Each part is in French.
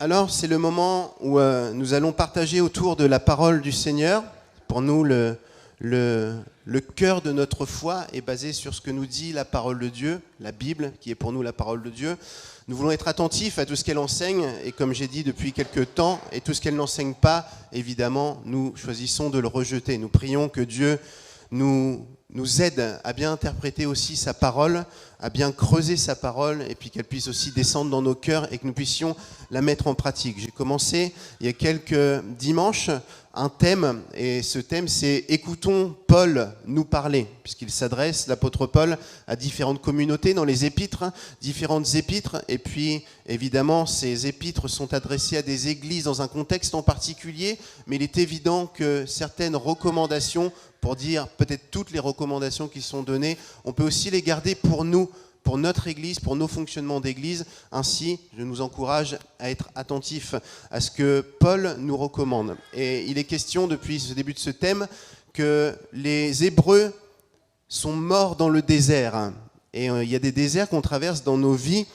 Alors, c'est le moment où nous allons partager autour de la parole du Seigneur. Pour nous, le cœur de notre foi est basé sur ce que nous dit la parole de Dieu, la Bible, qui est pour nous la parole de Dieu. Nous voulons être attentifs à tout ce qu'elle enseigne, et comme j'ai dit depuis quelques temps, et tout ce qu'elle n'enseigne pas, évidemment, nous choisissons de le rejeter. Nous prions que Dieu nous aide à bien interpréter aussi sa parole, à bien creuser sa parole, et puis qu'elle puisse aussi descendre dans nos cœurs et que nous puissions la mettre en pratique. J'ai commencé il y a quelques dimanches un thème, et ce thème c'est « Écoutons Paul nous parler », puisqu'il s'adresse, l'apôtre Paul, à différentes communautés dans les épîtres, différentes épîtres, et puis évidemment ces épîtres sont adressées à des églises dans un contexte en particulier, mais il est évident que certaines recommandations, pour dire peut-être toutes les recommandations qui sont données, on peut aussi les garder pour nous, pour notre Église, pour nos fonctionnements d'Église. Ainsi, je nous encourage à être attentifs à ce que Paul nous recommande. Et il est question depuis ce début de ce thème que les Hébreux sont morts dans le désert. Et il y a des déserts qu'on traverse dans nos vies.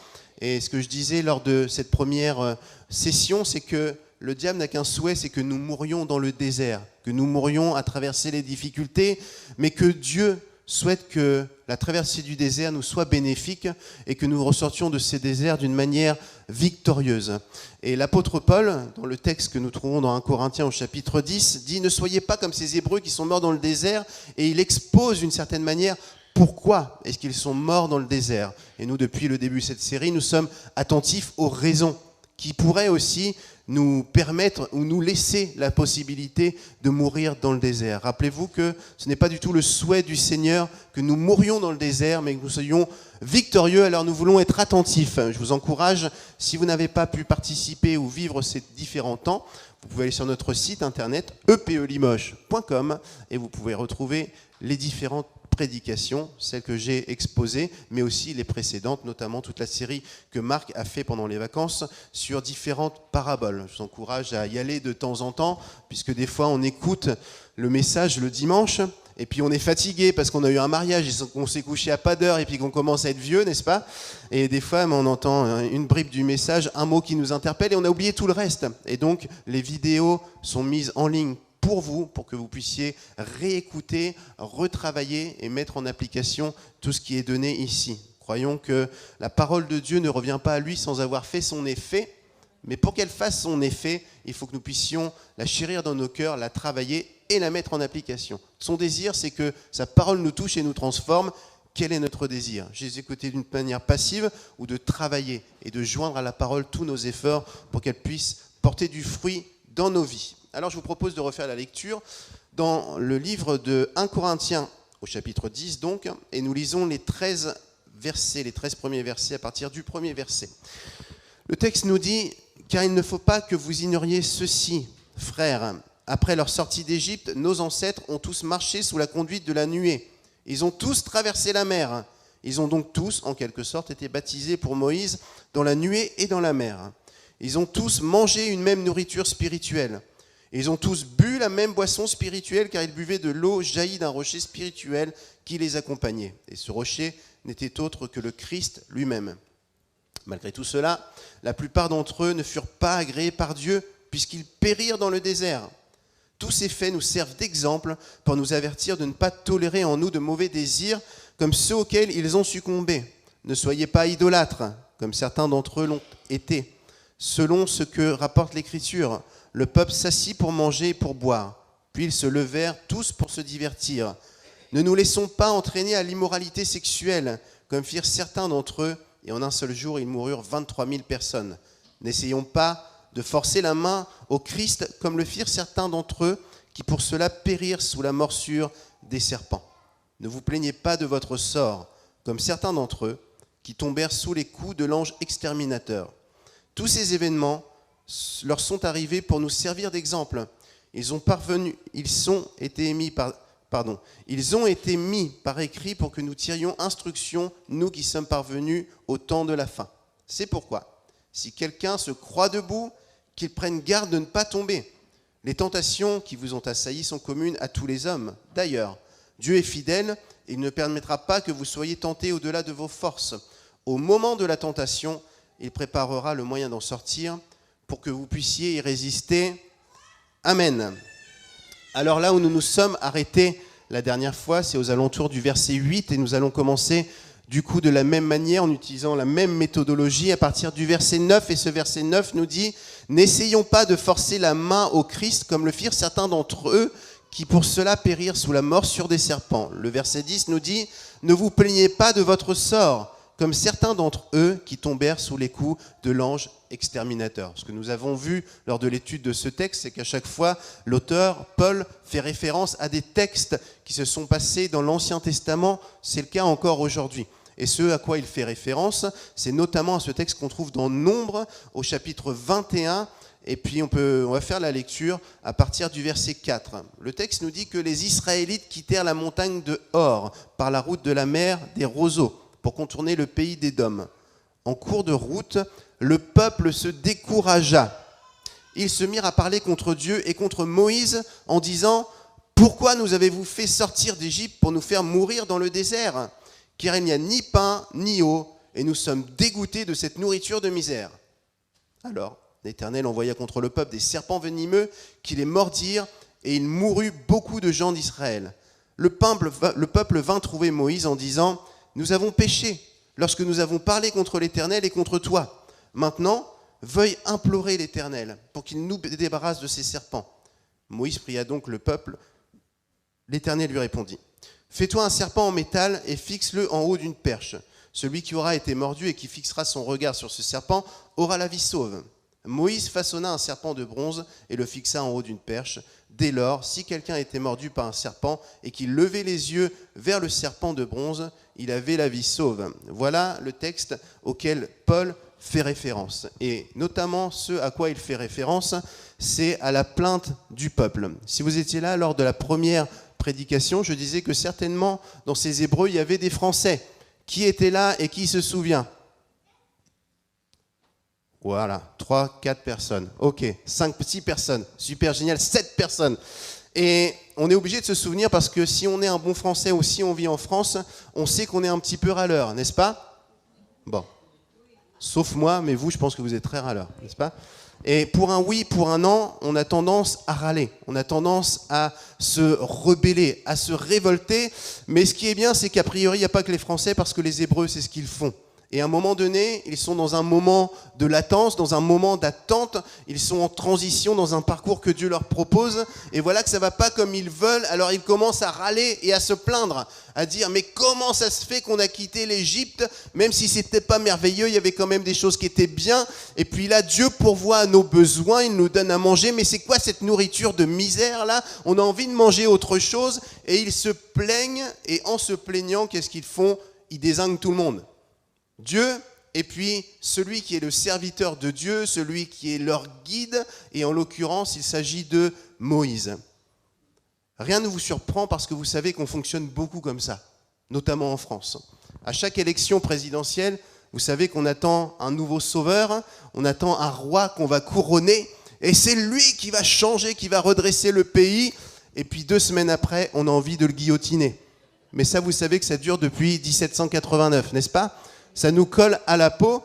Et ce que je disais lors de cette première session, c'est que le diable n'a qu'un souhait, c'est que nous mourions dans le désert, que nous mourions à traverser les difficultés, mais que Dieu souhaite que la traversée du désert nous soit bénéfique et que nous ressortions de ces déserts d'une manière victorieuse. Et l'apôtre Paul, dans le texte que nous trouvons dans 1 Corinthiens au chapitre 10, dit « Ne soyez pas comme ces Hébreux qui sont morts dans le désert » et il expose d'une certaine manière pourquoi est-ce qu'ils sont morts dans le désert. Et nous, depuis le début de cette série, nous sommes attentifs aux raisons qui pourraient aussi nous permettre ou nous laisser la possibilité de mourir dans le désert. Rappelez-vous que ce n'est pas du tout le souhait du Seigneur que nous mourions dans le désert, mais que nous soyons victorieux. Alors nous voulons être attentifs. Je vous encourage, si vous n'avez pas pu participer ou vivre ces différents temps, vous pouvez aller sur notre site internet epelimoges.com et vous pouvez retrouver les différentes prédications, celles que j'ai exposées, mais aussi les précédentes, notamment toute la série que Marc a fait pendant les vacances sur différentes paraboles. Je vous encourage à y aller de temps en temps, puisque des fois on écoute le message le dimanche, et puis on est fatigué parce qu'on a eu un mariage et qu'on s'est couché à pas d'heure et puis qu'on commence à être vieux, n'est-ce pas ? Et des fois on entend une bribe du message, un mot qui nous interpelle et on a oublié tout le reste. Et donc les vidéos sont mises en ligne pour vous, pour que vous puissiez réécouter, retravailler et mettre en application tout ce qui est donné ici. Croyons que la parole de Dieu ne revient pas à lui sans avoir fait son effet, mais pour qu'elle fasse son effet, il faut que nous puissions la chérir dans nos cœurs, la travailler et la mettre en application. Son désir, c'est que sa parole nous touche et nous transforme. Quel est notre désir ? Je les écouter d'une manière passive ou de travailler et de joindre à la parole tous nos efforts pour qu'elle puisse porter du fruit dans nos vies. Alors je vous propose de refaire la lecture dans le livre de 1 Corinthiens au chapitre 10 donc, et nous lisons les 13 versets, les 13 premiers versets à partir du premier verset. Le texte nous dit « Car il ne faut pas que vous ignoriez ceci, frères. Après leur sortie d'Égypte, nos ancêtres ont tous marché sous la conduite de la nuée. Ils ont tous traversé la mer. Ils ont donc tous, en quelque sorte, été baptisés pour Moïse dans la nuée et dans la mer. Ils ont tous mangé une même nourriture spirituelle. Ils ont tous bu la même boisson spirituelle car ils buvaient de l'eau jaillie d'un rocher spirituel qui les accompagnait. Et ce rocher n'était autre que le Christ lui-même. Malgré tout cela, la plupart d'entre eux ne furent pas agréés par Dieu puisqu'ils périrent dans le désert. Tous ces faits nous servent d'exemple pour nous avertir de ne pas tolérer en nous de mauvais désirs comme ceux auxquels ils ont succombé. Ne soyez pas idolâtres, comme certains d'entre eux l'ont été. Selon ce que rapporte l'Écriture, le peuple s'assit pour manger et pour boire. Puis ils se levèrent tous pour se divertir. Ne nous laissons pas entraîner à l'immoralité sexuelle, comme firent certains d'entre eux, et en un seul jour, ils moururent 23 000 personnes. N'essayons pas de forcer la main au Christ, comme le firent certains d'entre eux, qui pour cela périrent sous la morsure des serpents. Ne vous plaignez pas de votre sort, comme certains d'entre eux, qui tombèrent sous les coups de l'ange exterminateur. Tous ces événements leur sont arrivés pour nous servir d'exemple. Ils ont été mis par écrit pour que nous tirions instruction, nous qui sommes parvenus au temps de la fin. C'est pourquoi, si quelqu'un se croit debout, qu'il prenne garde de ne pas tomber. Les tentations qui vous ont assaillis sont communes à tous les hommes. D'ailleurs, Dieu est fidèle et il ne permettra pas que vous soyez tentés au-delà de vos forces. Au moment de la tentation, il préparera le moyen d'en sortir pour que vous puissiez y résister. Amen. Alors là où nous nous sommes arrêtés la dernière fois, c'est aux alentours du verset 8 et nous allons commencer du coup de la même manière en utilisant la même méthodologie à partir du verset 9. Et ce verset 9 nous dit « N'essayons pas de forcer la main au Christ comme le firent certains d'entre eux qui pour cela périrent sous la morsure des serpents. » Le verset 10 nous dit « Ne vous plaignez pas de votre sort comme certains d'entre eux qui tombèrent sous les coups de l'ange exterminateur. » Ce que nous avons vu lors de l'étude de ce texte, c'est qu'à chaque fois, l'auteur, Paul, fait référence à des textes qui se sont passés dans l'Ancien Testament. C'est le cas encore aujourd'hui. Et ce à quoi il fait référence, c'est notamment à ce texte qu'on trouve dans Nombre, au chapitre 21. Et puis on va faire la lecture à partir du verset 4. Le texte nous dit que les Israélites quittèrent la montagne de Hor par la route de la mer des roseaux pour contourner le pays d'Édom. En cours de route, le peuple se découragea. Ils se mirent à parler contre Dieu et contre Moïse en disant « Pourquoi nous avez-vous fait sortir d'Égypte pour nous faire mourir dans le désert ? Car il n'y a ni pain ni eau, et nous sommes dégoûtés de cette nourriture de misère. » Alors, l'Éternel envoya contre le peuple des serpents venimeux qui les mordirent, et il mourut beaucoup de gens d'Israël. Le peuple vint trouver Moïse en disant « Nous avons péché lorsque nous avons parlé contre l'Éternel et contre toi. Maintenant, veuille implorer l'Éternel pour qu'il nous débarrasse de ces serpents. » Moïse pria donc le peuple. L'Éternel lui répondit « Fais-toi un serpent en métal et fixe-le en haut d'une perche. Celui qui aura été mordu et qui fixera son regard sur ce serpent aura la vie sauve. » Moïse façonna un serpent de bronze et le fixa en haut d'une perche. Dès lors, si quelqu'un était mordu par un serpent et qu'il levait les yeux vers le serpent de bronze, il avait la vie sauve. Voilà le texte auquel Paul fait référence. Et notamment ce à quoi il fait référence, c'est à la plainte du peuple. Si vous étiez là lors de la première prédication, je disais que certainement dans ces Hébreux, il y avait des Français. Qui étaient là et qui se souvient ? Voilà, 3, 4 personnes. Ok, 5, 6 personnes. Super génial, 7 personnes. Et on est obligé de se souvenir parce que si on est un bon Français ou si on vit en France, on sait qu'on est un petit peu râleur, n'est-ce pas ? Bon. Sauf moi, mais vous, je pense que vous êtes très râleur, n'est-ce pas ? Et pour un oui, pour un non, on a tendance à râler. On a tendance à se rebeller, à se révolter. Mais ce qui est bien, c'est qu'a priori, il n'y a pas que les Français parce que les Hébreux, c'est ce qu'ils font. Et à un moment donné, ils sont dans un moment de latence, dans un moment d'attente. Ils sont en transition dans un parcours que Dieu leur propose. Et voilà que ça ne va pas comme ils veulent. Alors ils commencent à râler et à se plaindre, à dire « Mais comment ça se fait qu'on a quitté l'Égypte ? Même si ce n'était pas merveilleux, il y avait quand même des choses qui étaient bien. Et puis là, Dieu pourvoit à nos besoins, il nous donne à manger. Mais c'est quoi cette nourriture de misère là ? On a envie de manger autre chose. » Et ils se plaignent. Et en se plaignant, qu'est-ce qu'ils font ? Ils désignent tout le monde. Dieu, et puis celui qui est le serviteur de Dieu, celui qui est leur guide, et en l'occurrence, il s'agit de Moïse. Rien ne vous surprend parce que vous savez qu'on fonctionne beaucoup comme ça, notamment en France. À chaque élection présidentielle, vous savez qu'on attend un nouveau sauveur, on attend un roi qu'on va couronner, et c'est lui qui va changer, qui va redresser le pays, et puis 2 semaines après, on a envie de le guillotiner. Mais ça, vous savez que ça dure depuis 1789, n'est-ce pas ? Ça nous colle à la peau.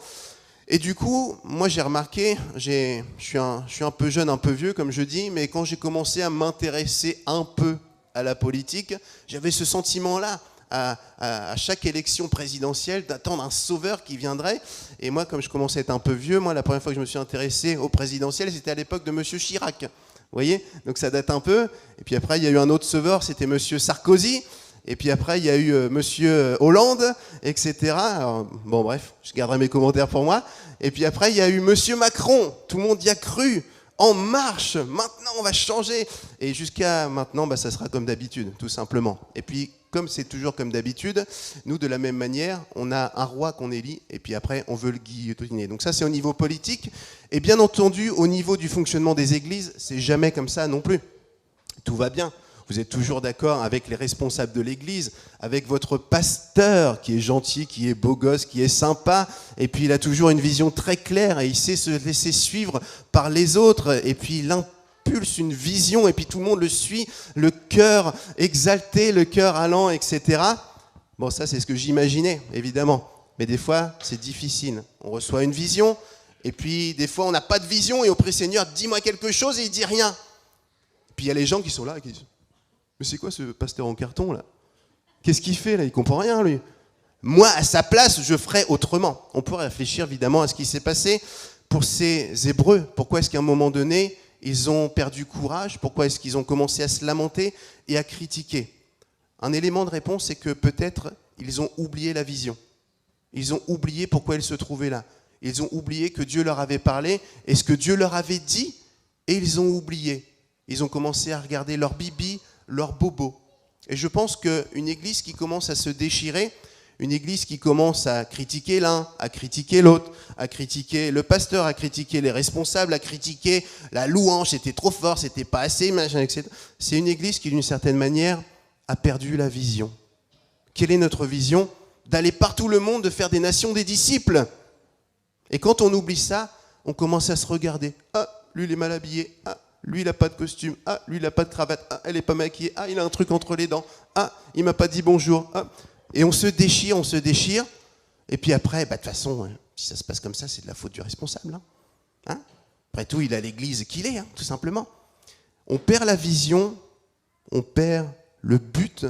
Et du coup, moi j'ai remarqué, je suis un peu jeune, un peu vieux comme je dis, mais quand j'ai commencé à m'intéresser un peu à la politique, j'avais ce sentiment-là à chaque élection présidentielle d'attendre un sauveur qui viendrait. Et moi, comme je commençais à être un peu vieux, moi la première fois que je me suis intéressé au présidentiel, c'était à l'époque de M. Chirac. Vous voyez ? Donc ça date un peu. Et puis après, il y a eu un autre sauveur, c'était M. Sarkozy. Et puis après, il y a eu Monsieur Hollande, etc. Alors, bon, bref, je garderai mes commentaires pour moi. Et puis après, il y a eu Monsieur Macron. Tout le monde y a cru. En marche. Maintenant, on va changer. Et jusqu'à maintenant, ça sera comme d'habitude, tout simplement. Et puis, comme c'est toujours comme d'habitude, nous, de la même manière, on a un roi qu'on élit. Et puis après, on veut le guillotiner. Donc ça, c'est au niveau politique. Et bien entendu, au niveau du fonctionnement des églises, c'est jamais comme ça non plus. Tout va bien. Vous êtes toujours d'accord avec les responsables de l'église, avec votre pasteur qui est gentil, qui est beau gosse, qui est sympa, et puis il a toujours une vision très claire et il sait se laisser suivre par les autres, et puis il impulse une vision et puis tout le monde le suit, le cœur exalté, le cœur allant, etc. Bon, ça c'est ce que j'imaginais, évidemment, mais des fois c'est difficile. On reçoit une vision Et puis, des fois, on n'a pas de vision et on prie Seigneur, dis-moi quelque chose et il dit rien. Puis il y a les gens qui sont là et qui disent, mais c'est quoi ce pasteur en carton là? Qu'est-ce qu'il fait là? Il comprend rien lui. Moi, à sa place, je ferais autrement. On pourrait réfléchir évidemment à ce qui s'est passé pour ces Hébreux. Pourquoi est-ce qu'à un moment donné, ils ont perdu courage? Pourquoi est-ce qu'ils ont commencé à se lamenter et à critiquer? Un élément de réponse, c'est que peut-être ils ont oublié la vision. Ils ont oublié pourquoi ils se trouvaient là. Ils ont oublié que Dieu leur avait parlé et ce que Dieu leur avait dit, et ils ont oublié. Ils ont commencé à regarder leur bibi, leur bobo. Et je pense qu'une église qui commence à se déchirer, une église qui commence à critiquer l'un, à critiquer l'autre, à critiquer le pasteur, à critiquer les responsables, à critiquer la louange, c'était trop fort, c'était pas assez, machin, etc. C'est une église qui, d'une certaine manière, a perdu la vision. Quelle est notre vision? D'aller partout le monde, de faire des nations des disciples. Et quand on oublie ça, on commence à se regarder. Ah, lui il est mal habillé. Ah, lui il n'a pas de costume. Ah, lui il n'a pas de cravate. Ah, elle n'est pas maquillée. Ah, il a un truc entre les dents. Ah, il m'a pas dit bonjour. Ah. Et on se déchire. Et puis après, de toute façon, si ça se passe comme ça, c'est de la faute du responsable. Hein? Après tout, il a l'église qu'il est, tout simplement. On perd la vision, on perd le but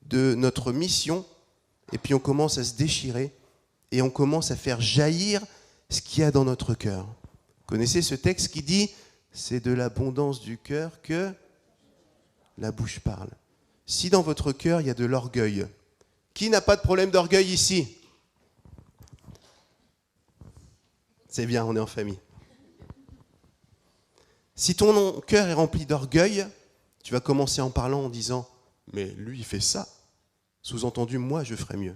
de notre mission, et puis on commence à se déchirer, et on commence à faire jaillir ce qu'il y a dans notre cœur. Vous connaissez ce texte qui dit « C'est de l'abondance du cœur que la bouche parle ». Si dans votre cœur, il y a de l'orgueil, qui n'a pas de problème d'orgueil ici? C'est bien, on est en famille. Si ton cœur est rempli d'orgueil, tu vas commencer en parlant en disant « Mais lui, il fait ça. » Sous-entendu, moi, je ferais mieux.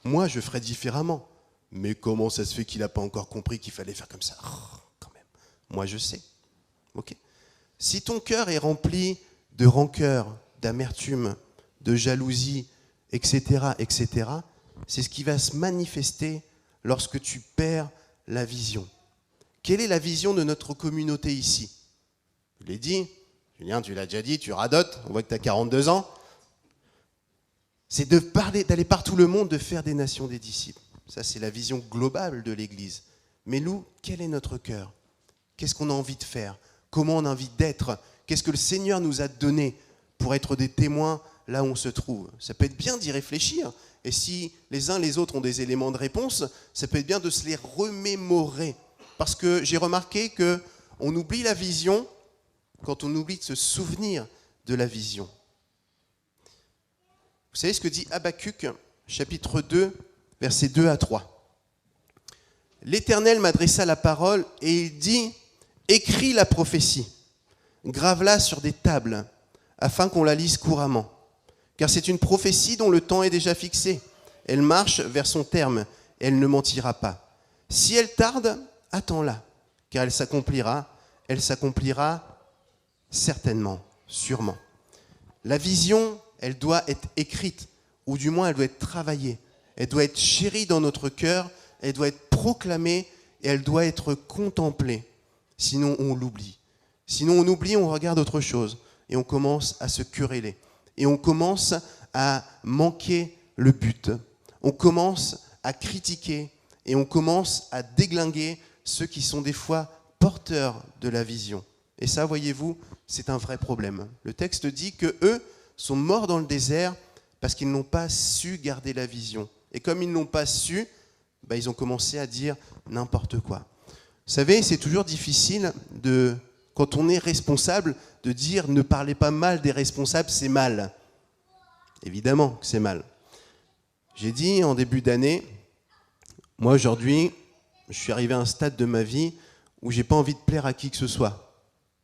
Moi, je ferais différemment. Mais comment ça se fait qu'il n'a pas encore compris qu'il fallait faire comme ça? Quand même. Moi, je sais. Ok. Si ton cœur est rempli de rancœur, d'amertume, de jalousie, etc., etc., c'est ce qui va se manifester lorsque tu perds la vision. Quelle est la vision de notre communauté ici? Je l'ai dit, Julien, tu l'as déjà dit, tu radotes, on voit que tu as 42 ans. C'est d'aller partout le monde, de faire des nations des disciples. Ça, c'est la vision globale de l'Église. Mais nous, quel est notre cœur? Qu'est-ce qu'on a envie de faire? Comment on a envie d'être? Qu'est-ce que le Seigneur nous a donné pour être des témoins là où on se trouve? Ça peut être bien d'y réfléchir. Et si les uns les autres ont des éléments de réponse, ça peut être bien de se les remémorer. Parce que j'ai remarqué qu'on oublie la vision quand on oublie de se souvenir de la vision. Vous savez ce que dit Habakkuk, chapitre 2, versets 2 à 3. L'Éternel m'adressa la parole et il dit « Écris la prophétie, grave-la sur des tables, afin qu'on la lise couramment. Car c'est une prophétie dont le temps est déjà fixé. Elle marche vers son terme, et elle ne mentira pas. Si elle tarde, attends-la, car elle s'accomplira certainement, sûrement. » La vision, elle doit être écrite, ou du moins elle doit être travaillée. Elle doit être chérie dans notre cœur, elle doit être proclamée et elle doit être contemplée. Sinon, on l'oublie. Sinon, on oublie, on regarde autre chose et on commence à se quereller. Et on commence à manquer le but. On commence à critiquer et on commence à déglinguer ceux qui sont des fois porteurs de la vision. Et ça, voyez-vous, c'est un vrai problème. Le texte dit qu'eux sont morts dans le désert parce qu'ils n'ont pas su garder la vision. Et comme ils n'ont pas su, ils ont commencé à dire n'importe quoi. Vous savez, c'est toujours difficile, quand on est responsable, de dire ne parlez pas mal des responsables, c'est mal. Évidemment que c'est mal. J'ai dit en début d'année, moi aujourd'hui, je suis arrivé à un stade de ma vie où je n'ai pas envie de plaire à qui que ce soit.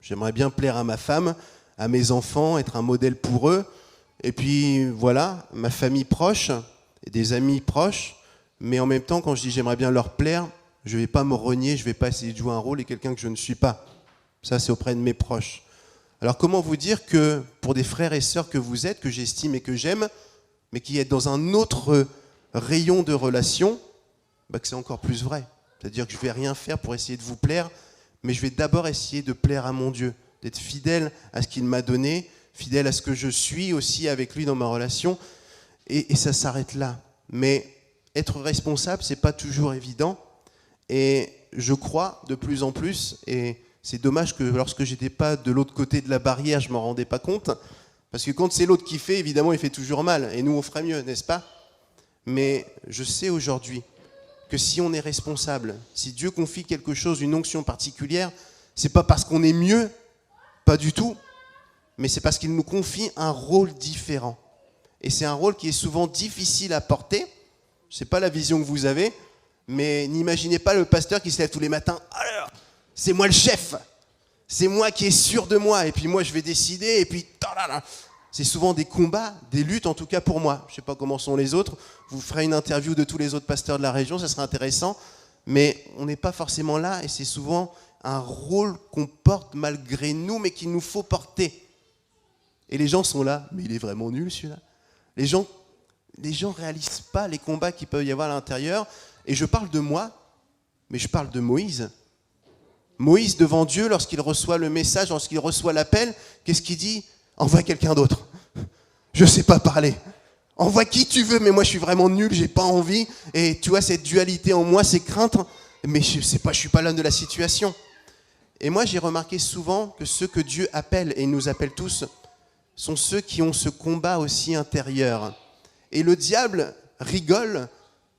J'aimerais bien plaire à ma femme, à mes enfants, être un modèle pour eux. Et puis voilà, ma famille proche et des amis proches. Mais en même temps, quand je dis j'aimerais bien leur plaire, je ne vais pas me renier, je ne vais pas essayer de jouer un rôle et quelqu'un que je ne suis pas. Ça, c'est auprès de mes proches. Alors comment vous dire que pour des frères et sœurs que vous êtes, que j'estime et que j'aime, mais qui êtes dans un autre rayon de relation, que c'est encore plus vrai. C'est-à-dire que je ne vais rien faire pour essayer de vous plaire, mais je vais d'abord essayer de plaire à mon Dieu, d'être fidèle à ce qu'il m'a donné, fidèle à ce que je suis aussi avec lui dans ma relation, et ça s'arrête là. Mais être responsable, ce n'est pas toujours évident, Et je crois de plus en plus, et c'est dommage que lorsque j'étais pas de l'autre côté de la barrière, je m'en rendais pas compte, parce que quand c'est l'autre qui fait, évidemment, il fait toujours mal, et nous on ferait mieux, n'est-ce pas? Mais je sais aujourd'hui que si on est responsable, si Dieu confie quelque chose, une onction particulière, c'est pas parce qu'on est mieux, pas du tout, mais c'est parce qu'il nous confie un rôle différent. Et c'est un rôle qui est souvent difficile à porter. Je sais pas la vision que vous avez, mais n'imaginez pas le pasteur qui se lève tous les matins. Alors, c'est moi le chef. C'est moi qui est sûr de moi. Et puis moi, je vais décider. Et puis, c'est souvent des combats, des luttes, en tout cas pour moi. Je ne sais pas comment sont les autres. Vous ferez une interview de tous les autres pasteurs de la région, ça serait intéressant. Mais on n'est pas forcément là. Et c'est souvent un rôle qu'on porte malgré nous, mais qu'il nous faut porter. Et les gens sont là. Mais il est vraiment nul, celui-là. Les gens ne réalisent pas les combats qu'il peut y avoir à l'intérieur. Et je parle de moi, mais je parle de Moïse. Moïse, devant Dieu, lorsqu'il reçoit le message, lorsqu'il reçoit l'appel, qu'est-ce qu'il dit? Envoie quelqu'un d'autre. Je ne sais pas parler. Envoie qui tu veux, mais moi je suis vraiment nul, j'ai pas envie. Et tu vois, cette dualité en moi, ces craintes, mais je ne suis pas l'homme de la situation. Et moi, j'ai remarqué souvent que ceux que Dieu appelle, et il nous appelle tous, sont ceux qui ont ce combat aussi intérieur. Et le diable rigole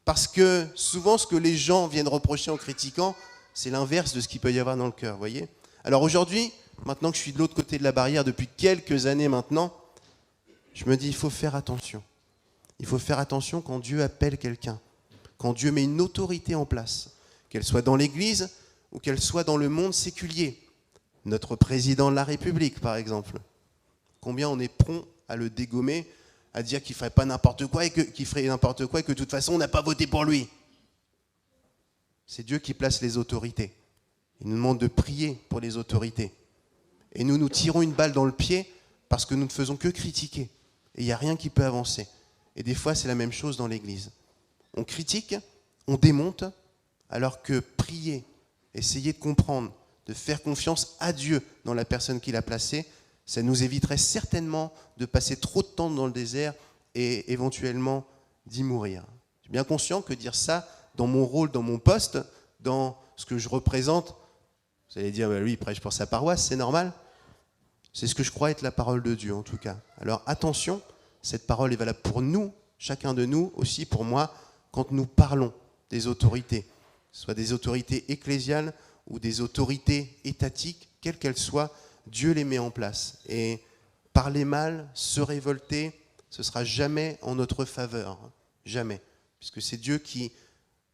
parce que souvent, ce que les gens viennent reprocher en critiquant, c'est l'inverse de ce qu'il peut y avoir dans le cœur, voyez. Alors aujourd'hui, maintenant que je suis de l'autre côté de la barrière depuis quelques années maintenant, je me dis, il faut faire attention. Il faut faire attention quand Dieu appelle quelqu'un, quand Dieu met une autorité en place, qu'elle soit dans l'Église ou qu'elle soit dans le monde séculier. Notre président de la République, par exemple. Combien on est prompt à le dégommer, à dire qu'il ne ferait pas n'importe quoi et qu'il ferait n'importe quoi et que de toute façon, on n'a pas voté pour lui. C'est Dieu qui place les autorités. Il nous demande de prier pour les autorités. Et nous tirons une balle dans le pied parce que nous ne faisons que critiquer. Et il n'y a rien qui peut avancer. Et des fois, c'est la même chose dans l'Église. On critique, on démonte, alors que prier, essayer de comprendre, de faire confiance à Dieu dans la personne qu'il a placée, ça nous éviterait certainement de passer trop de temps dans le désert et éventuellement d'y mourir. Je suis bien conscient que dire ça, dans mon rôle, dans mon poste, dans ce que je représente, vous allez dire, lui, il prêche pour sa paroisse, c'est normal. C'est ce que je crois être la parole de Dieu, en tout cas. Alors attention, cette parole est valable pour nous, chacun de nous, aussi pour moi, quand nous parlons des autorités, soit des autorités ecclésiales ou des autorités étatiques, quelles qu'elles soient, Dieu les met en place. Et parler mal, se révolter, ce ne sera jamais en notre faveur. Jamais. Puisque c'est Dieu qui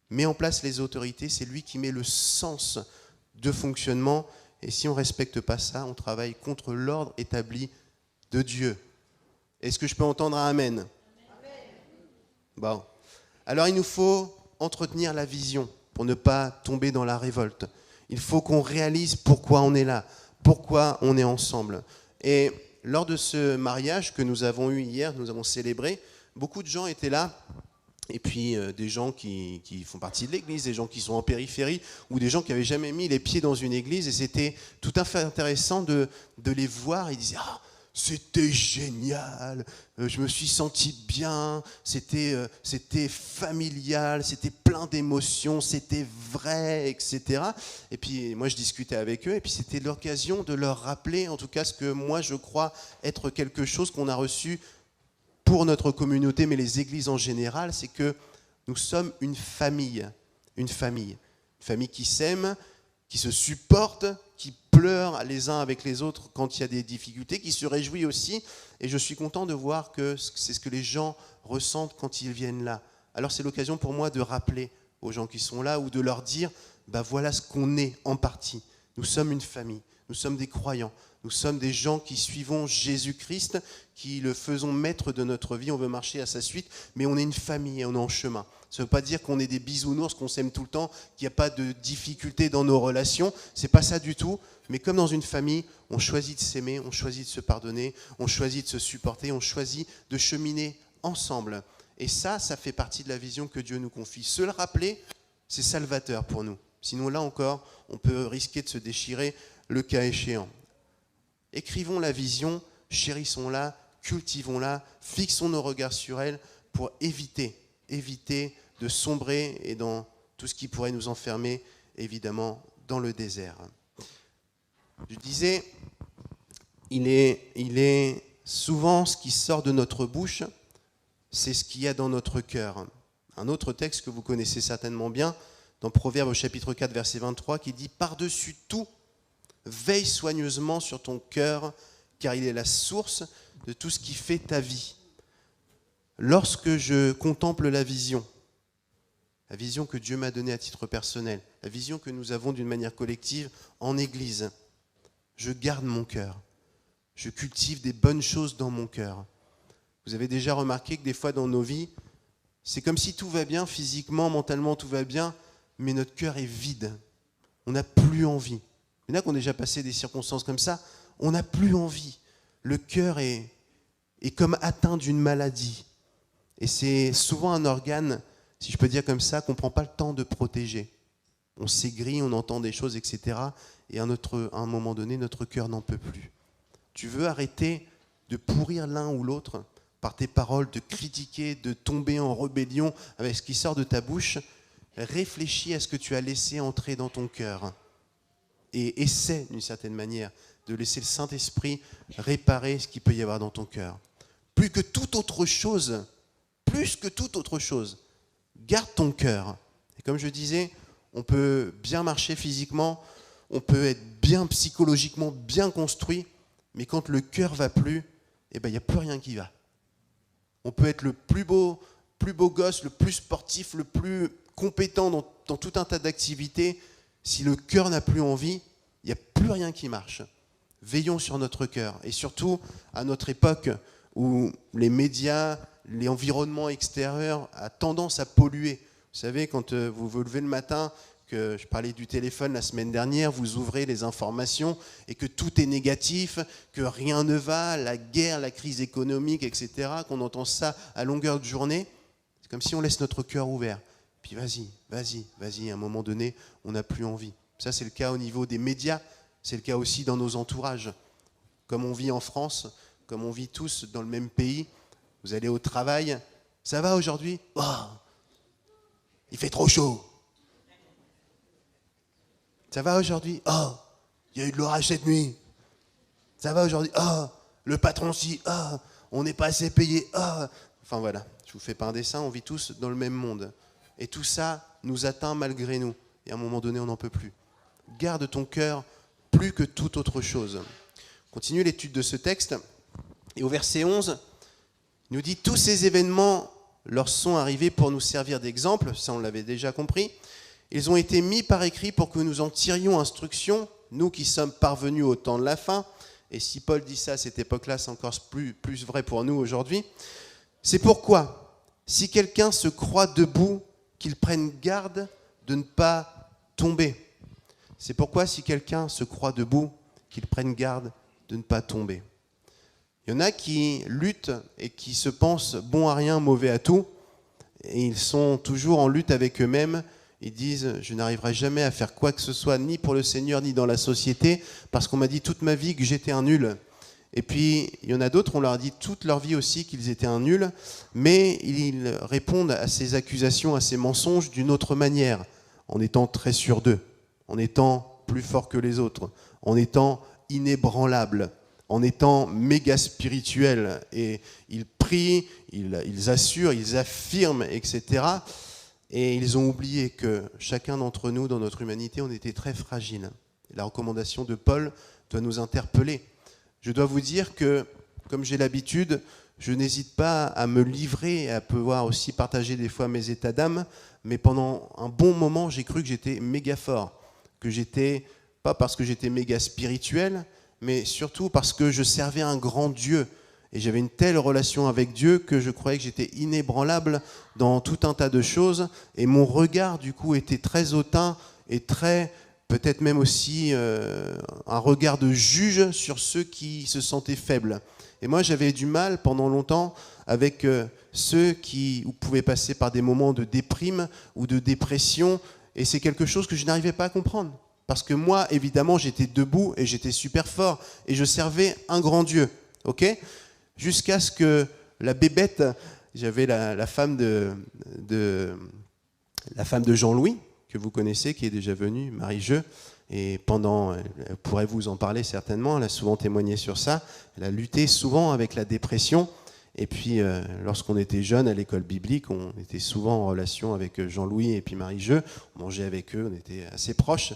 met en place les autorités, c'est lui qui met le sens de fonctionnement. Et si on ne respecte pas ça, on travaille contre l'ordre établi de Dieu. Est-ce que je peux entendre un amen? Bon. Alors il nous faut entretenir la vision pour ne pas tomber dans la révolte. Il faut qu'on réalise pourquoi on est là, pourquoi on est ensemble. Et lors de ce mariage que nous avons eu hier, nous avons célébré, beaucoup de gens étaient là. Et puis des gens qui font partie de l'église, des gens qui sont en périphérie, ou des gens qui n'avaient jamais mis les pieds dans une église. Et c'était tout à fait intéressant de les voir. Ils disaient « Ah, c'était génial, je me suis senti bien, c'était familial, c'était plein d'émotions, c'était vrai, etc. » Et puis moi je discutais avec eux, et puis c'était l'occasion de leur rappeler, en tout cas ce que moi je crois être quelque chose qu'on a reçu pour notre communauté, mais les églises en général, c'est que nous sommes une famille qui s'aime, qui se supporte, qui pleure les uns avec les autres quand il y a des difficultés, qui se réjouit aussi. Et je suis content de voir que c'est ce que les gens ressentent quand ils viennent là. Alors c'est l'occasion pour moi de rappeler aux gens qui sont là ou de leur dire, voilà ce qu'on est en partie. Nous sommes une famille, nous sommes des croyants. Nous sommes des gens qui suivons Jésus-Christ, qui le faisons maître de notre vie, on veut marcher à sa suite, mais on est une famille et on est en chemin. Ça ne veut pas dire qu'on est des bisounours, qu'on s'aime tout le temps, qu'il n'y a pas de difficultés dans nos relations, c'est pas ça du tout, mais comme dans une famille, on choisit de s'aimer, on choisit de se pardonner, on choisit de se supporter, on choisit de cheminer ensemble. Et ça fait partie de la vision que Dieu nous confie. Se le rappeler, c'est salvateur pour nous. Sinon là encore, on peut risquer de se déchirer le cas échéant. Écrivons la vision, chérissons-la, cultivons-la, fixons nos regards sur elle pour éviter de sombrer et dans tout ce qui pourrait nous enfermer, évidemment, dans le désert. Je disais, il est souvent ce qui sort de notre bouche, c'est ce qu'il y a dans notre cœur. Un autre texte que vous connaissez certainement bien, dans Proverbes au chapitre 4, verset 23, qui dit « Par-dessus tout, veille soigneusement sur ton cœur, car il est la source de tout ce qui fait ta vie. » Lorsque je contemple la vision que Dieu m'a donnée à titre personnel, la vision que nous avons d'une manière collective en Église, je garde mon cœur. Je cultive des bonnes choses dans mon cœur. Vous avez déjà remarqué que des fois dans nos vies, c'est comme si tout va bien, physiquement, mentalement, tout va bien, mais notre cœur est vide. On n'a plus envie. Il y en a qui ont déjà passé des circonstances comme ça, on n'a plus envie. Le cœur est comme atteint d'une maladie. Et c'est souvent un organe, si je peux dire comme ça, qu'on ne prend pas le temps de protéger. On s'aigrit, on entend des choses, etc. Et à un moment donné, notre cœur n'en peut plus. Tu veux arrêter de pourrir l'un ou l'autre par tes paroles, de critiquer, de tomber en rébellion avec ce qui sort de ta bouche, réfléchis à ce que tu as laissé entrer dans ton cœur. Et essaie, d'une certaine manière, de laisser le Saint-Esprit réparer ce qu'il peut y avoir dans ton cœur. Plus que toute autre chose, garde ton cœur. Et comme je disais, on peut bien marcher physiquement, on peut être bien psychologiquement, bien construit, mais quand le cœur va plus, il n'y a plus rien qui va. On peut être le plus beau gosse, le plus sportif, le plus compétent dans tout un tas d'activités. Si le cœur n'a plus envie, il n'y a plus rien qui marche. Veillons sur notre cœur. Et surtout, à notre époque où les médias, l'environnement extérieur a tendance à polluer. Vous savez, quand vous vous levez le matin, que je parlais du téléphone la semaine dernière, vous ouvrez les informations et que tout est négatif, que rien ne va, la guerre, la crise économique, etc., qu'on entend ça à longueur de journée, c'est comme si on laisse notre cœur ouvert. Puis vas-y, à un moment donné, on n'a plus envie. Ça, c'est le cas au niveau des médias, c'est le cas aussi dans nos entourages. Comme on vit en France, comme on vit tous dans le même pays, vous allez au travail, ça va aujourd'hui ? Oh, il fait trop chaud. Ça va aujourd'hui ? Oh, il y a eu de l'orage cette nuit. Ça va aujourd'hui ? Oh, le patron si, oh, on n'est pas assez payé. Oh. Enfin voilà, je vous fais pas un dessin, on vit tous dans le même monde. Et tout ça nous atteint malgré nous. Et à un moment donné, on n'en peut plus. Garde ton cœur plus que toute autre chose. Continue l'étude de ce texte. Et au verset 11, il nous dit « Tous ces événements leur sont arrivés pour nous servir d'exemple. » Ça, on l'avait déjà compris. Ils ont été mis par écrit pour que nous en tirions instruction, nous qui sommes parvenus au temps de la fin. Et si Paul dit ça à cette époque-là, c'est encore plus vrai pour nous aujourd'hui. C'est pourquoi, si quelqu'un se croit debout, qu'il prenne garde de ne pas tomber. C'est pourquoi, si quelqu'un se croit debout, qu'il prenne garde de ne pas tomber. Il y en a qui luttent et qui se pensent bons à rien, mauvais à tout. Et ils sont toujours en lutte avec eux-mêmes. Ils disent « Je n'arriverai jamais à faire quoi que ce soit, ni pour le Seigneur, ni dans la société, parce qu'on m'a dit toute ma vie que j'étais un nul. » Et puis, il y en a d'autres, on leur a dit toute leur vie aussi qu'ils étaient un nul, mais ils répondent à ces accusations, à ces mensonges d'une autre manière, en étant très sûrs d'eux, en étant plus forts que les autres, en étant inébranlables, en étant méga spirituels. Et ils prient, ils assurent, ils affirment, etc., et ils ont oublié que chacun d'entre nous, dans notre humanité, on était très fragile. La recommandation de Paul doit nous interpeller. Je dois vous dire que, comme j'ai l'habitude, je n'hésite pas à me livrer et à pouvoir aussi partager des fois mes états d'âme, mais pendant un bon moment, j'ai cru que j'étais méga fort, que j'étais, pas parce que j'étais méga spirituel, mais surtout parce que je servais un grand Dieu. Et j'avais une telle relation avec Dieu que je croyais que j'étais inébranlable dans tout un tas de choses. Et mon regard, du coup, était très hautain et très, peut-être même aussi, un regard de juge sur ceux qui se sentaient faibles. Et moi, j'avais du mal pendant longtemps avec ceux qui pouvaient passer par des moments de déprime ou de dépression. Et c'est quelque chose que je n'arrivais pas à comprendre. Parce que moi, évidemment, j'étais debout et j'étais super fort. Et je servais un grand Dieu. Ok ? Jusqu'à ce que la bébête, j'avais la femme de Jean-Louis, que vous connaissez, qui est déjà venue, Marie-Jeu. Et elle pourrait vous en parler certainement, elle a souvent témoigné sur ça. Elle a lutté souvent avec la dépression. Et puis, lorsqu'on était jeune à l'école biblique, on était souvent en relation avec Jean-Louis et puis Marie-Jeu. On mangeait avec eux, on était assez proches.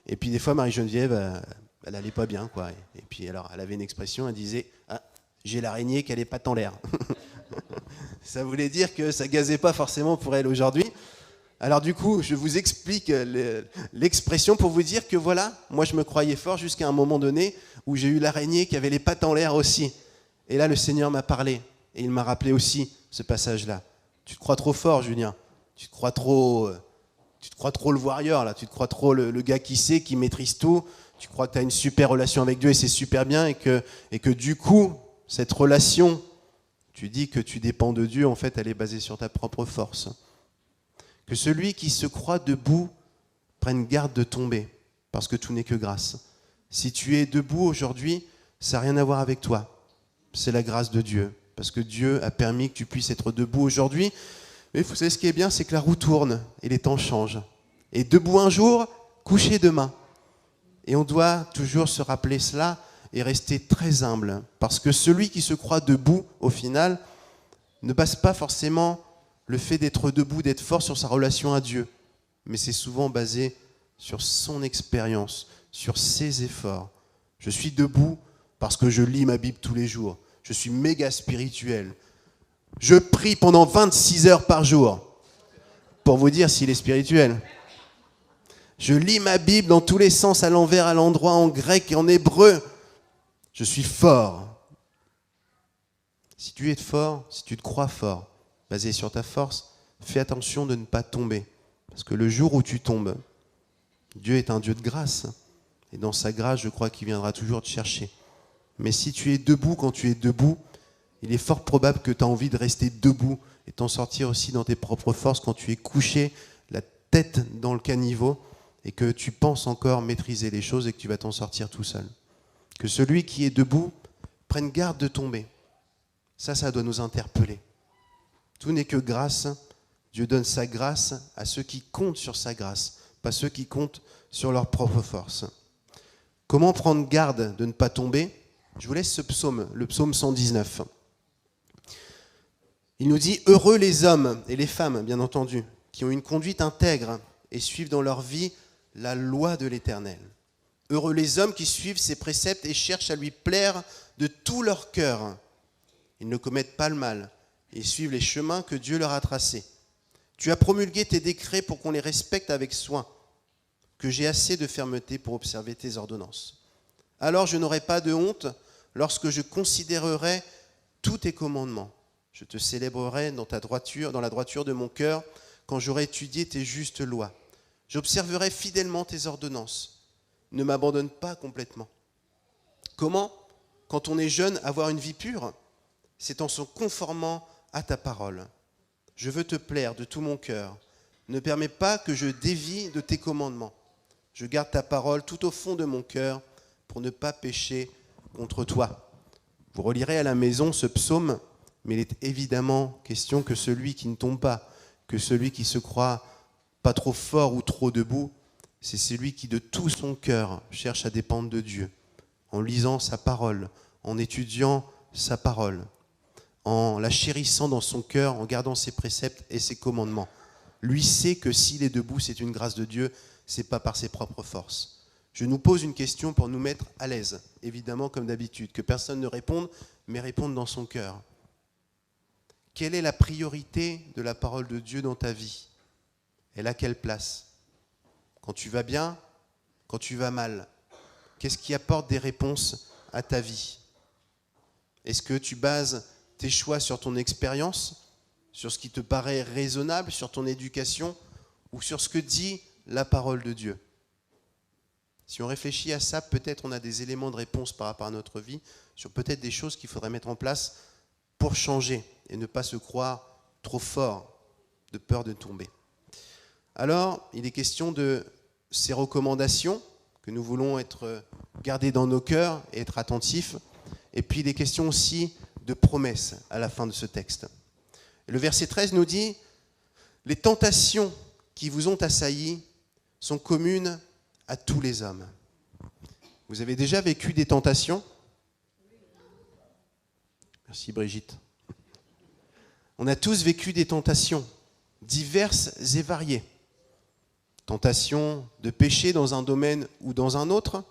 Et puis, des fois, Marie-Geneviève, elle n'allait pas bien, quoi. Et puis, alors, elle avait une expression, elle disait « Ah, j'ai l'araignée qui a les pattes en l'air ». Ça voulait dire que ça gazait pas forcément pour elle aujourd'hui. Alors du coup, je vous explique l'expression pour vous dire que voilà, moi je me croyais fort jusqu'à un moment donné où j'ai eu l'araignée qui avait les pattes en l'air aussi. Et là, le Seigneur m'a parlé et il m'a rappelé aussi ce passage-là. Tu te crois trop fort, Julien. Tu te crois trop le warrior, là. Tu te crois trop le gars qui sait, qui maîtrise tout. Tu crois que tu as une super relation avec Dieu et c'est super bien et que du coup, cette relation, tu dis que tu dépends de Dieu, en fait, elle est basée sur ta propre force. Que celui qui se croit debout prenne garde de tomber, parce que tout n'est que grâce. Si tu es debout aujourd'hui, ça n'a rien à voir avec toi. C'est la grâce de Dieu, parce que Dieu a permis que tu puisses être debout aujourd'hui. Mais vous savez ce qui est bien, c'est que la roue tourne et les temps changent. Et debout un jour, couché demain. Et on doit toujours se rappeler cela et rester très humble, parce que celui qui se croit debout, au final, ne base pas forcément le fait d'être debout, d'être fort sur sa relation à Dieu. Mais c'est souvent basé sur son expérience, sur ses efforts. Je suis debout parce que je lis ma Bible tous les jours. Je suis méga spirituel. Je prie pendant 26 heures par jour. Pour vous dire s'il est spirituel. Je lis ma Bible dans tous les sens, à l'envers, à l'endroit, en grec et en hébreu. Je suis fort. Si tu es fort, si tu te crois fort, basé sur ta force, fais attention de ne pas tomber. Parce que le jour où tu tombes, Dieu est un Dieu de grâce. Et dans sa grâce, je crois qu'il viendra toujours te chercher. Mais si tu es debout quand tu es debout, il est fort probable que tu as envie de rester debout et t'en sortir aussi dans tes propres forces quand tu es couché, la tête dans le caniveau, et que tu penses encore maîtriser les choses et que tu vas t'en sortir tout seul. Que celui qui est debout prenne garde de tomber. Ça doit nous interpeller. Tout n'est que grâce. Dieu donne sa grâce à ceux qui comptent sur sa grâce, pas ceux qui comptent sur leur propre force. Comment prendre garde de ne pas tomber ? Je vous laisse ce psaume, le psaume 119. Il nous dit « Heureux les hommes et les femmes, bien entendu, qui ont une conduite intègre et suivent dans leur vie la loi de l'Éternel. Heureux les hommes qui suivent ses préceptes et cherchent à lui plaire de tout leur cœur. Ils ne commettent pas le mal. Ils suivent les chemins que Dieu leur a tracés. Tu as promulgué tes décrets pour qu'on les respecte avec soin, que j'ai assez de fermeté pour observer tes ordonnances. Alors je n'aurai pas de honte lorsque je considérerai tous tes commandements. Je te célébrerai dans la droiture de mon cœur, quand j'aurai étudié tes justes lois. J'observerai fidèlement tes ordonnances. Ne m'abandonne pas complètement. Comment, quand on est jeune, avoir une vie pure ? C'est en se conformant à ta parole. Je veux te plaire de tout mon cœur. Ne permets pas que je dévie de tes commandements. Je garde ta parole tout au fond de mon cœur pour ne pas pécher contre toi. Vous relirez à la maison ce psaume, mais il est évidemment question que celui qui ne tombe pas, que celui qui se croit pas trop fort ou trop debout, c'est celui qui de tout son cœur cherche à dépendre de Dieu, en lisant sa parole, en étudiant sa parole, en la chérissant dans son cœur, en gardant ses préceptes et ses commandements. Lui sait que s'il est debout, c'est une grâce de Dieu, c'est pas par ses propres forces. Je nous pose une question pour nous mettre à l'aise, évidemment comme d'habitude, que personne ne réponde, mais réponde dans son cœur. Quelle est la priorité de la parole de Dieu dans ta vie ? Elle a quelle place ? Quand tu vas bien, quand tu vas mal, qu'est-ce qui apporte des réponses à ta vie ? Est-ce que tu bases tes choix sur ton expérience, sur ce qui te paraît raisonnable, sur ton éducation, ou sur ce que dit la parole de Dieu ? Si on réfléchit à ça, peut-être on a des éléments de réponse par rapport à notre vie, sur peut-être des choses qu'il faudrait mettre en place pour changer et ne pas se croire trop fort, de peur de tomber. Alors, il est question de ces recommandations que nous voulons être gardées dans nos cœurs et être attentifs. Et puis, il est question aussi de promesses à la fin de ce texte. Et le verset 13 nous dit « Les tentations qui vous ont assaillis sont communes à tous les hommes. Vous avez déjà vécu des tentations ? Merci Brigitte. On a tous vécu des tentations, diverses et variées. Tentations de pécher dans un domaine ou dans un autre.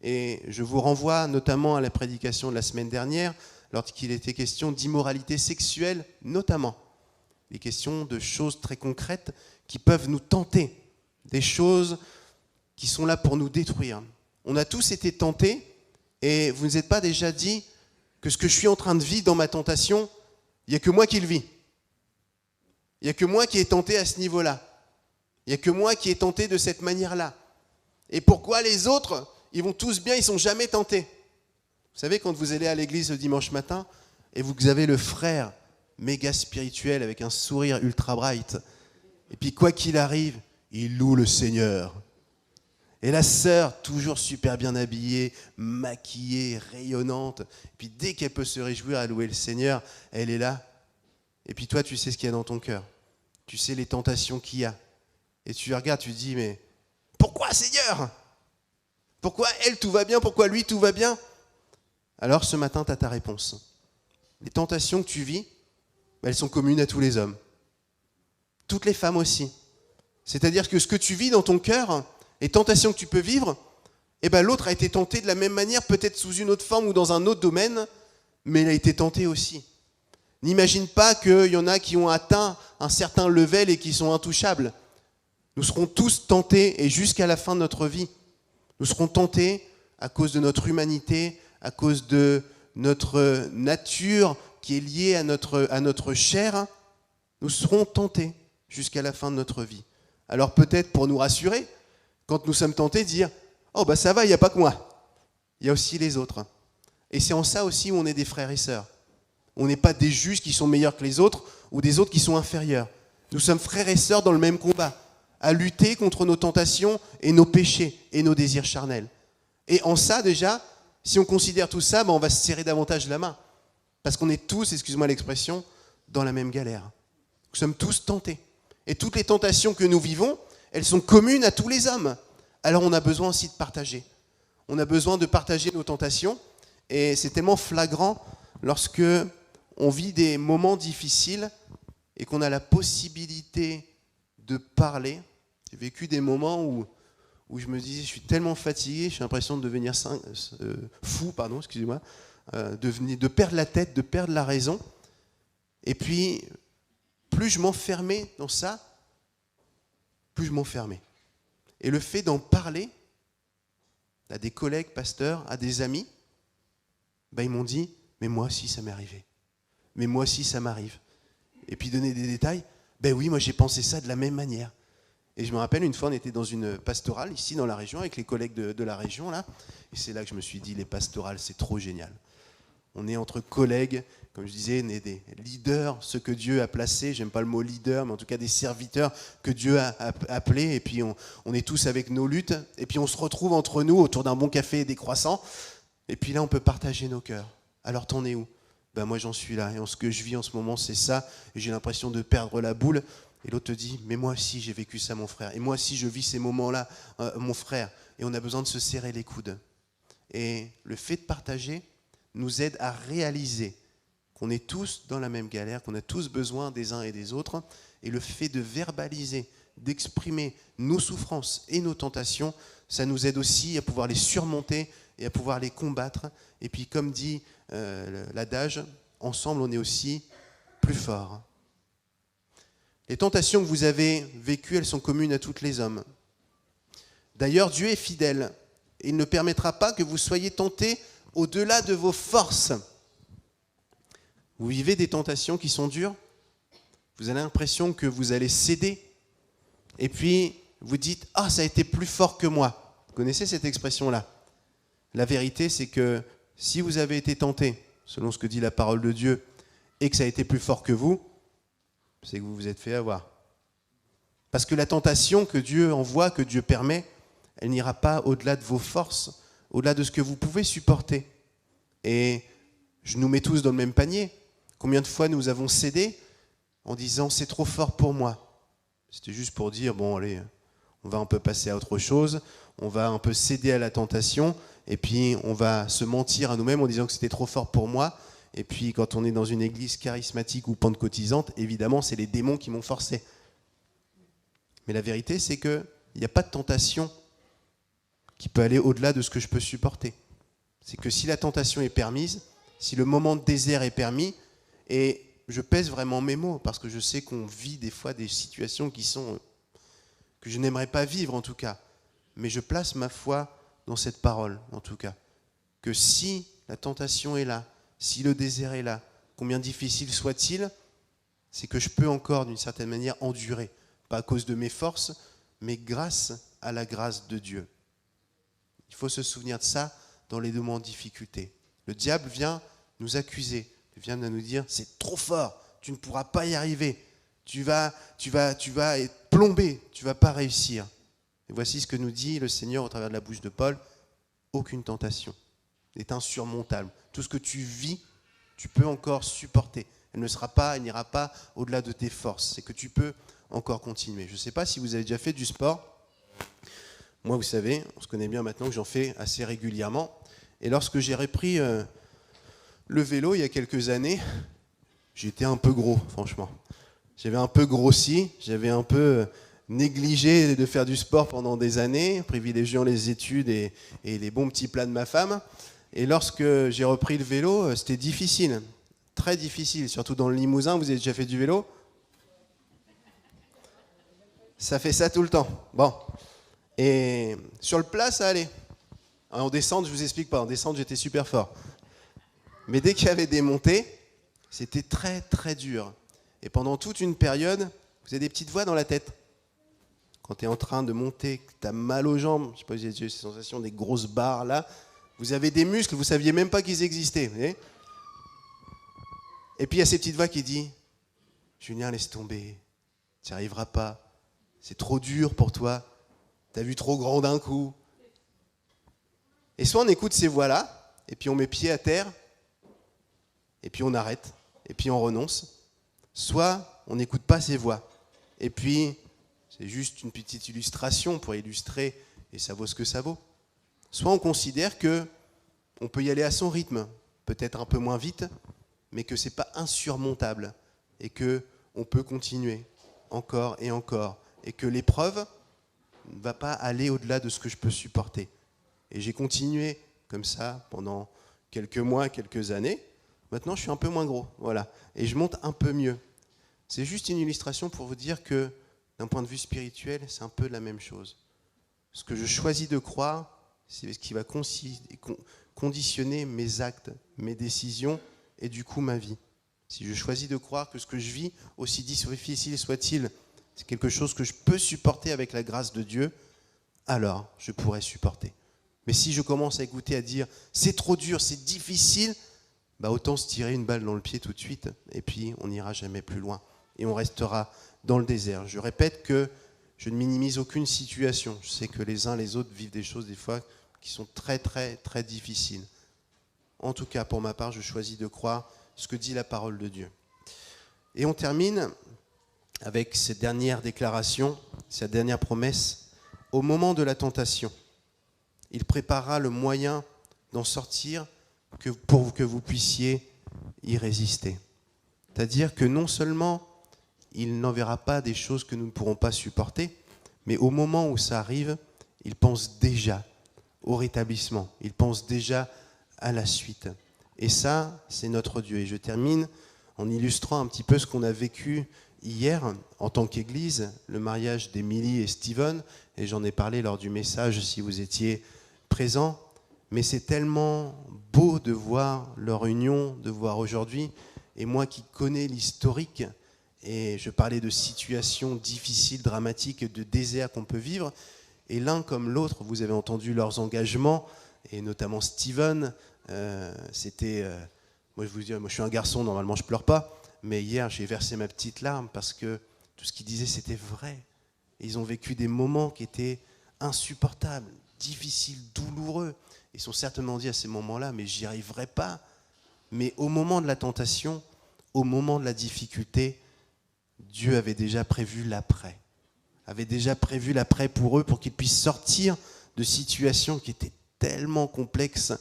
Et je vous renvoie notamment à la prédication de la semaine dernière, lorsqu'il était question d'immoralité sexuelle, notamment. Des questions de choses très concrètes qui peuvent nous tenter, des choses qui sont là pour nous détruire. On a tous été tentés, et vous ne vous êtes pas déjà dit que ce que je suis en train de vivre dans ma tentation, il n'y a que moi qui le vis. Il n'y a que moi qui est tenté à ce niveau-là. Il n'y a que moi qui est tenté de cette manière-là. Et pourquoi les autres, ils vont tous bien, ils ne sont jamais tentés ? Vous savez, quand vous allez à l'église le dimanche matin, et vous avez le frère méga spirituel avec un sourire ultra bright, et puis quoi qu'il arrive, il loue le Seigneur. Et la sœur, toujours super bien habillée, maquillée, rayonnante, et puis dès qu'elle peut se réjouir à louer le Seigneur, elle est là. Et puis toi, tu sais ce qu'il y a dans ton cœur. Tu sais les tentations qu'il y a. Et tu regardes, tu te dis, mais pourquoi Seigneur ? Pourquoi elle, tout va bien ? Pourquoi lui, tout va bien ? Alors ce matin, tu as ta réponse. Les tentations que tu vis, elles sont communes à tous les hommes. Toutes les femmes aussi. C'est-à-dire que ce que tu vis dans ton cœur, les tentations que tu peux vivre, eh ben l'autre a été tenté de la même manière, peut-être sous une autre forme ou dans un autre domaine, mais il a été tenté aussi. N'imagine pas qu'il y en a qui ont atteint un certain level et qui sont intouchables. Nous serons tous tentés, et jusqu'à la fin de notre vie, nous serons tentés à cause de notre humanité, à cause de notre nature qui est liée à notre chair. Nous serons tentés jusqu'à la fin de notre vie. Alors peut-être pour nous rassurer, quand nous sommes tentés de dire « Oh ça va, il n'y a pas que moi, il y a aussi les autres ». Et c'est en ça aussi où on est des frères et sœurs. On n'est pas des juges qui sont meilleurs que les autres ou des autres qui sont inférieurs. Nous sommes frères et sœurs dans le même combat, à lutter contre nos tentations et nos péchés et nos désirs charnels. Et en ça déjà, si on considère tout ça, on va se serrer davantage la main. Parce qu'on est tous, excuse-moi l'expression, dans la même galère. Nous sommes tous tentés. Et toutes les tentations que nous vivons, elles sont communes à tous les hommes. Alors on a besoin aussi de partager. On a besoin de partager nos tentations. Et c'est tellement flagrant lorsque on vit des moments difficiles et qu'on a la possibilité de parler. J'ai vécu des moments où je me disais, je suis tellement fatigué, j'ai l'impression de devenir fou, de perdre la tête, de perdre la raison. Et puis, plus je m'enfermais dans ça, plus je m'enfermais. Et le fait d'en parler à des collègues pasteurs, à des amis, ils m'ont dit, mais moi aussi ça m'est arrivé. Mais moi aussi ça m'arrive. Et puis donner des détails, oui, moi j'ai pensé ça de la même manière. Et je me rappelle, une fois, on était dans une pastorale, ici dans la région, avec les collègues de la région, là. Et c'est là que je me suis dit, les pastorales, c'est trop génial. On est entre collègues, comme je disais, on est des leaders, ceux que Dieu a placés, j'aime pas le mot leader, mais en tout cas des serviteurs que Dieu a appelés. Et puis on est tous avec nos luttes. Et puis on se retrouve entre nous autour d'un bon café et des croissants. Et puis là, on peut partager nos cœurs. Alors t'en es où ? Moi j'en suis là. Et ce que je vis en ce moment, c'est ça. Et j'ai l'impression de perdre la boule. Et l'autre te dit, mais moi aussi j'ai vécu ça, mon frère. Et moi aussi je vis ces moments-là, mon frère. Et on a besoin de se serrer les coudes. Et le fait de partager nous aide à réaliser qu'on est tous dans la même galère, qu'on a tous besoin des uns et des autres. Et le fait de verbaliser, d'exprimer nos souffrances et nos tentations, ça nous aide aussi à pouvoir les surmonter et à pouvoir les combattre. Et puis comme dit l'adage, ensemble on est aussi plus forts. Les tentations que vous avez vécues, elles sont communes à tous les hommes. D'ailleurs, Dieu est fidèle. Il ne permettra pas que vous soyez tentés au-delà de vos forces. Vous vivez des tentations qui sont dures. Vous avez l'impression que vous allez céder. Et puis, vous dites « Ah, ça a été plus fort que moi ». Vous connaissez cette expression-là ? La vérité, c'est que si vous avez été tenté, selon ce que dit la parole de Dieu, et que ça a été plus fort que vous, c'est que vous vous êtes fait avoir. Parce que la tentation que Dieu envoie, que Dieu permet, elle n'ira pas au-delà de vos forces, au-delà de ce que vous pouvez supporter. Et je nous mets tous dans le même panier. Combien de fois nous avons cédé en disant « c'est trop fort pour moi ». C'était juste pour dire « bon allez, on va un peu passer à autre chose, on va un peu céder à la tentation, et puis on va se mentir à nous-mêmes en disant que c'était trop fort pour moi. Et puis quand on est dans une église charismatique ou pentecôtisante, évidemment, c'est les démons qui m'ont forcé. Mais la vérité, c'est qu'il n'y a pas de tentation qui peut aller au-delà de ce que je peux supporter. C'est que si la tentation est permise, si le moment de désert est permis, et je pèse vraiment mes mots, parce que je sais qu'on vit des fois des situations que je n'aimerais pas vivre en tout cas, mais je place ma foi dans cette parole en tout cas, que si la tentation est là, si le désert est là, combien difficile soit-il, c'est que je peux encore d'une certaine manière endurer, pas à cause de mes forces, mais grâce à la grâce de Dieu. Il faut se souvenir de ça dans les moments de difficulté. Le diable vient nous accuser, il vient nous dire c'est trop fort, tu ne pourras pas y arriver, tu vas être plombé, tu ne vas pas réussir. Et voici ce que nous dit le Seigneur au travers de la bouche de Paul, aucune tentation n'est insurmontable. Tout ce que tu vis, tu peux encore supporter. Elle n'ira pas au-delà de tes forces, c'est que tu peux encore continuer. Je ne sais pas si vous avez déjà fait du sport. Moi, vous savez, on se connaît bien maintenant que j'en fais assez régulièrement. Et lorsque j'ai repris le vélo il y a quelques années, j'étais un peu gros, franchement. J'avais un peu grossi, j'avais un peu négligé de faire du sport pendant des années, privilégiant les études et les bons petits plats de ma femme. Et lorsque j'ai repris le vélo, c'était difficile, très difficile, surtout dans le Limousin. Vous avez déjà fait du vélo ? Ça fait ça tout le temps. Bon. Et sur le plat, ça allait. En descente, je vous explique pas. En descente, j'étais super fort. Mais dès qu'il y avait des montées, c'était très, très dur. Et pendant toute une période, vous avez des petites voix dans la tête. Quand tu es en train de monter, que tu as mal aux jambes, je ne sais pas si vous avez eu cette sensation des grosses barres là, vous avez des muscles, vous ne saviez même pas qu'ils existaient. Vous voyez ? Et puis il y a ces petites voix qui disent « Julien, laisse tomber, tu n'y arriveras pas, c'est trop dur pour toi, tu as vu trop grand d'un coup. » Et soit on écoute ces voix-là, et puis on met pied à terre, et puis on arrête, et puis on renonce. Soit on n'écoute pas ces voix, et puis c'est juste une petite illustration pour illustrer, et ça vaut ce que ça vaut. Soit on considère qu'on peut y aller à son rythme, peut-être un peu moins vite, mais que ce n'est pas insurmontable, et qu'on peut continuer encore, et que l'épreuve ne va pas aller au-delà de ce que je peux supporter. Et j'ai continué comme ça pendant quelques mois, quelques années. Maintenant, je suis un peu moins gros, voilà. Et je monte un peu mieux. C'est juste une illustration pour vous dire que, d'un point de vue spirituel, c'est un peu la même chose. Ce que je choisis de croire, c'est ce qui va conditionner mes actes, mes décisions et du coup ma vie. Si je choisis de croire que ce que je vis, aussi difficile soit-il, c'est quelque chose que je peux supporter avec la grâce de Dieu, alors je pourrai supporter. Mais si je commence à écouter, à dire c'est trop dur, c'est difficile, autant se tirer une balle dans le pied tout de suite et puis on n'ira jamais plus loin et on restera dans le désert. Je répète que je ne minimise aucune situation. Je sais que les uns les autres vivent des choses des fois qui sont très très très difficiles. En tout cas, pour ma part, je choisis de croire ce que dit la parole de Dieu. Et on termine avec cette dernière déclaration, cette dernière promesse. Au moment de la tentation, il préparera le moyen d'en sortir pour que vous puissiez y résister. C'est-à-dire que non seulement il n'enverra pas des choses que nous ne pourrons pas supporter, mais au moment où ça arrive, il pense déjà au rétablissement, il pense déjà à la suite. Et ça, c'est notre Dieu. Et je termine en illustrant un petit peu ce qu'on a vécu hier en tant qu'Église, le mariage d'Émilie et Steven, et j'en ai parlé lors du message si vous étiez présents, mais c'est tellement beau de voir leur union, de voir aujourd'hui, et moi qui connais l'historique, et je parlais de situations difficiles, dramatiques, de désert qu'on peut vivre, et l'un comme l'autre, vous avez entendu leurs engagements, et notamment Steven, moi je vous dis, moi je suis un garçon, normalement je pleure pas, mais hier j'ai versé ma petite larme parce que tout ce qu'il disait c'était vrai. Et ils ont vécu des moments qui étaient insupportables, difficiles, douloureux. Ils se sont certainement dit à ces moments-là, mais j'y arriverai pas. Mais au moment de la tentation, au moment de la difficulté, Dieu avait déjà prévu l'après. avait déjà prévu l'après pour eux, pour qu'ils puissent sortir de situations qui étaient tellement complexes.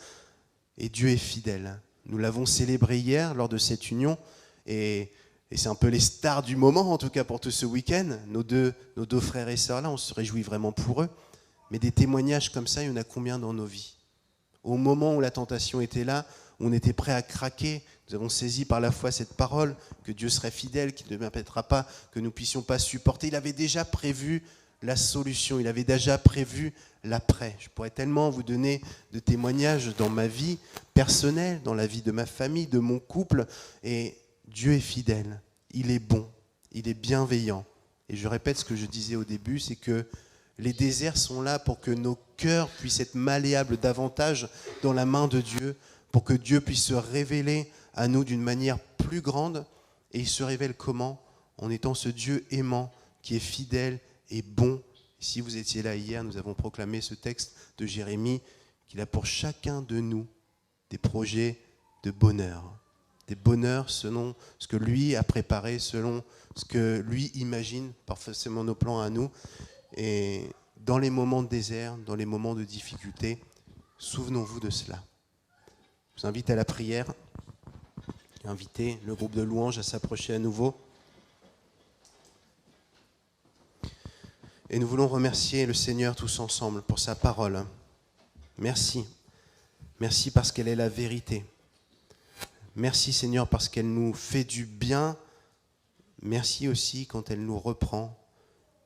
Et Dieu est fidèle. Nous l'avons célébré hier lors de cette union, et c'est un peu les stars du moment, en tout cas pour tout ce week-end. Nos deux frères et sœurs là, on se réjouit vraiment pour eux. Mais des témoignages comme ça, il y en a combien dans nos vies? Au moment où la tentation était là, on était prêt à craquer. Nous avons saisi par la foi cette parole, que Dieu serait fidèle, qu'il ne permettra pas que nous ne puissions pas supporter. Il avait déjà prévu la solution, il avait déjà prévu l'après. Je pourrais tellement vous donner de témoignages dans ma vie personnelle, dans la vie de ma famille, de mon couple. Et Dieu est fidèle, il est bon, il est bienveillant. Et je répète ce que je disais au début, c'est que les déserts sont là pour que nos cœurs puissent être malléables davantage dans la main de Dieu, pour que Dieu puisse se révéler à nous d'une manière plus grande. Et il se révèle comment? En étant ce Dieu aimant, qui est fidèle et bon. Si vous étiez là hier, nous avons proclamé ce texte de Jérémie, qu'il a pour chacun de nous des projets de bonheur. Des bonheurs selon ce que lui a préparé, selon ce que lui imagine, pas forcément nos plans à nous. Et dans les moments de désert, dans les moments de difficulté, souvenons-vous de cela. Je vous invite à la prière. Invitez le groupe de louanges à s'approcher à nouveau. Et nous voulons remercier le Seigneur tous ensemble pour sa parole. Merci. Merci parce qu'elle est la vérité. Merci Seigneur parce qu'elle nous fait du bien. Merci aussi quand elle nous reprend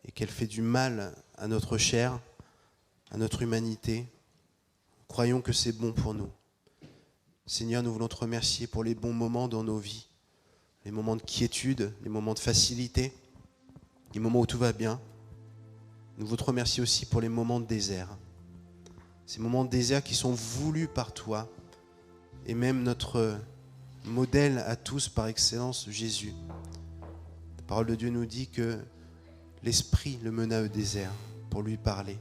et qu'elle fait du mal à notre chair, à notre humanité. Croyons que c'est bon pour nous. Seigneur, nous voulons te remercier pour les bons moments dans nos vies, les moments de quiétude, les moments de facilité, les moments où tout va bien. Nous voulons te remercier aussi pour les moments de désert. Ces moments de désert qui sont voulus par toi et même notre modèle à tous par excellence, Jésus. La parole de Dieu nous dit que l'Esprit le mena au désert pour lui parler,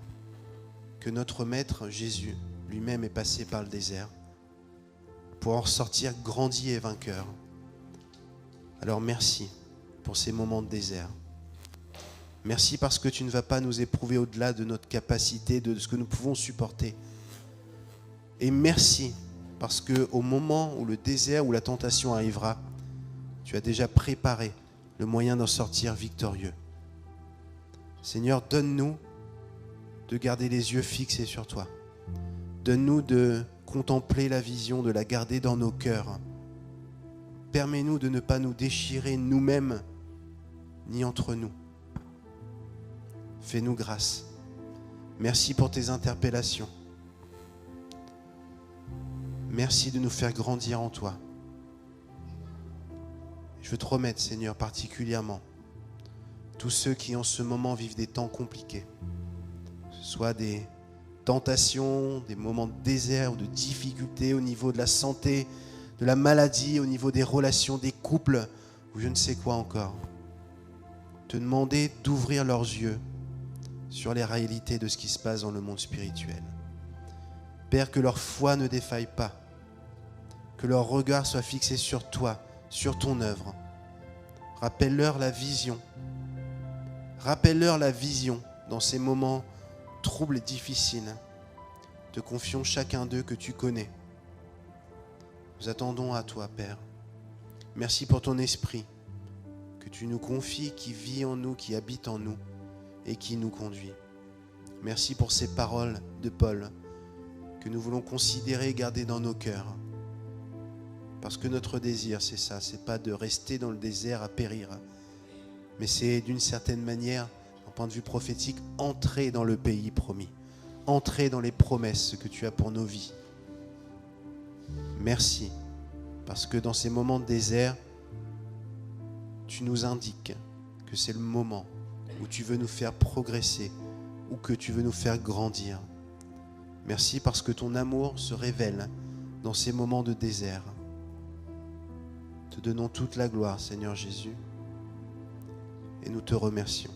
que notre Maître Jésus lui-même est passé par le désert pour en sortir grandi et vainqueur. Alors merci pour ces moments de désert. Merci parce que tu ne vas pas nous éprouver au-delà de notre capacité, de ce que nous pouvons supporter. Et merci parce qu'au moment où le désert, où la tentation arrivera, tu as déjà préparé le moyen d'en sortir victorieux. Seigneur, donne-nous de garder les yeux fixés sur toi. Donne-nous de contempler la vision, de la garder dans nos cœurs. Permets-nous de ne pas nous déchirer nous-mêmes, ni entre nous. Fais-nous grâce. Merci pour tes interpellations. Merci de nous faire grandir en toi. Je veux te remettre, Seigneur, particulièrement tous ceux qui en ce moment vivent des temps compliqués, que ce soit des tentations, des moments de désert ou de difficultés au niveau de la santé, de la maladie, au niveau des relations, des couples, ou je ne sais quoi encore. Te demander d'ouvrir leurs yeux sur les réalités de ce qui se passe dans le monde spirituel. Père, que leur foi ne défaille pas, que leur regard soit fixé sur toi, sur ton œuvre. Rappelle-leur la vision. Rappelle-leur la vision dans ces moments troubles et difficiles. Te confions chacun d'eux que tu connais. Nous attendons à toi, Père. Merci pour ton esprit que tu nous confies, qui vit en nous, qui habite en nous et qui nous conduit. Merci pour ces paroles de Paul que nous voulons considérer et garder dans nos cœurs. Parce que notre désir, c'est ça, c'est pas de rester dans le désert à périr, mais c'est d'une certaine manière, d'un point de vue prophétique, entrer dans le pays promis, entrer dans les promesses que tu as pour nos vies. Merci, parce que dans ces moments de désert, tu nous indiques que c'est le moment où tu veux nous faire progresser, ou que tu veux nous faire grandir. Merci parce que ton amour se révèle dans ces moments de désert. Te donnons toute la gloire, Seigneur Jésus, et nous te remercions.